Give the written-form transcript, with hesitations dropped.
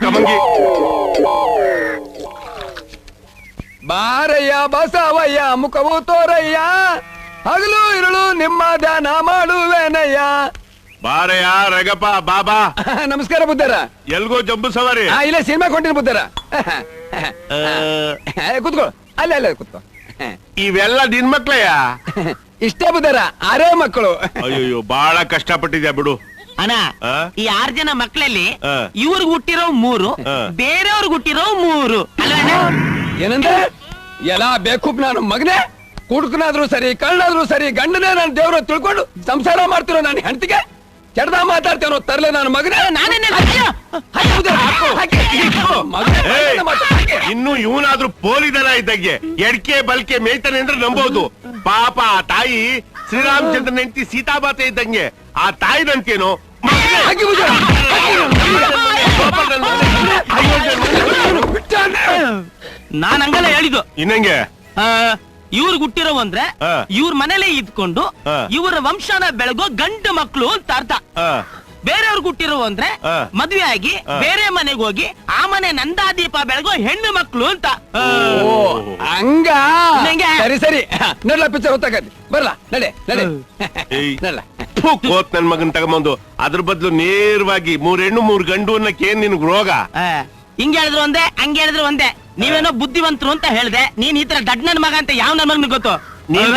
ಕಮಂಗಿ. ಬಾರಯ್ಯ ಬಸವಯ್ಯ ಮುಖವು ತೋರಯ್ಯ, ಹಗಲು ಇರುಳು ನಿಮ್ಮ ಧ್ಯಾನ ಮಾಡುವೇನಯ್ಯ. ಬಾರಯ್ಯ ರಗಪ್ಪ ಬಾಬಾ. ನಮಸ್ಕಾರ ಬುದ್ಧರ. ಎಲ್ಗೋ ಜಂಬು ಸವಾರಿ? ಇಲ್ಲ ಸಿನಿಮಾ ಕೊಂಡಿನ ಬುದ್ಧರ. ಕೂತ್ಕೋ, ಅಲ್ಲ ಅಲ್ಲ ಕೂತ್ಕೋ. ಇವೆಲ್ಲ ನಿನ್ ಮಕ್ಳಯ್ಯ? ಇಷ್ಟೇ ಬುದ್ಧರ, ಅರೇ ಮಕ್ಕಳು. ಅಯ್ಯೋ ಬಾಳ ಕಷ್ಟಪಟ್ಟಿದ್ಯಾ ಬಿಡು. ಅಣ್ಣ, ಈ 6 ಜನ ಮಕ್ಕಳಲ್ಲಿ ಇವ್ರಿಗೆ ಹುಟ್ಟಿರೋ 3, ಬೇರೆಯವ್ರಿಗೆ ಹುಟ್ಟಿರೋ 3 ಅಲ್ಲ? ಏನಂದ್ರೆ ಎಲ್ಲ ಬೇಕು ನಾನು ಮಗನೇ, ಕುಡುಕನಾದ್ರೂ ಸರಿ ಕಳ್ಳಾದ್ರೂ ಸರಿ ಗಂಡನೇ ನಾನು ದೇವ್ರ ತಿಳ್ಕೊಂಡು ಸಂಸಾರ ಮಾಡ್ತಿರೋ ನಾನು ಹೆಂಡತಿಗೆ ಕೆಡ್ದ ಮಾತಾಡ್ತೇನೋ ತರ್ಲೆ ನಾನು ಮಗನೇ. ಇನ್ನು ಇವನಾದ್ರೂ ಪೋಲಿದನ ಇದ್ದಂಗೆ ಎಡ್ಕೆ ಬಲ್ಕೆ ಮೇಯ್ತಾನೆ ಅಂದ್ರೆ ನಂಬೋದು. ಪಾಪ ಆ ತಾಯಿ ಶ್ರೀರಾಮಚಂದ್ರ ಹೆಂಡತಿ ಸೀತಾಮಾತೆ ಇದ್ದಂಗೆ. ಆ ತಾಯಿ ನಂತೇನೋ ನಾನ್ ಹಂಗಲ್ಲ ಹೇಳಿದ್ದು. ಇನ್ನಂಗೆ ಇವ್ರಿಗೆ ಹುಟ್ಟಿರೋ ಅಂದ್ರೆ ಇವ್ರ ಮನೇಲೆ ಇದ್ಕೊಂಡು ಇವರ ವಂಶನ ಬೆಳಗೋ ಗಂಡು ಮಕ್ಳು ಅಂತ ಅರ್ಥ. ಬೇರೆಯವ್ರಿಗೆ ಹುಟ್ಟಿರೋ ಅಂದ್ರೆ ಮದ್ವೆ ಆಗಿ ಬೇರೆ ಮನೆಗೆ ಹೋಗಿ ಆ ಮನೆ ನಂದಾದೀಪ ಬೆಳಗೋ ಹೆಣ್ಣು ಮಕ್ಳು ಅಂತ. ಹಂಗ ಸರಿ ಸರಿ, ನೋಡ್ಲಾ ಪಿಕ್ಚರ್ ಹೊತ್ತಾಗತ್ತೆ. ಬರ್ಲಾ ನಡೆ ನಡೆ ನಡ್ಲಾ. ಕೋತ್ ನನ್ ಮಗನ್ ತಗೊಂಬಂದು ಅದ್ರ ಬದ್ಲು ನೇರವಾಗಿ 3 ಹೆಣ್ಣು 3 ಗಂಡು ಅನ್ನಕ್ಕೇನ್ ನಿನ್ಗ್ ರೋಗ? ಹಿಂಗ ಹೇಳಿದ್ರು ಒಂದೇ, ಹಂಗ ಹೇಳಿದ್ರು ಒಂದೇ. ನೀವೇನೋ ಬುದ್ಧಿವಂತರು ಅಂತ ಹೇಳ್ದೆ. ನೀನ್ ಈ ತರ ದಡ್ಡ ನನ್ ಮಗ ಅಂತ ಯಾವ ನನ್ ಮಗನಿಗೆ ಗೊತ್ತು? ನೀನ್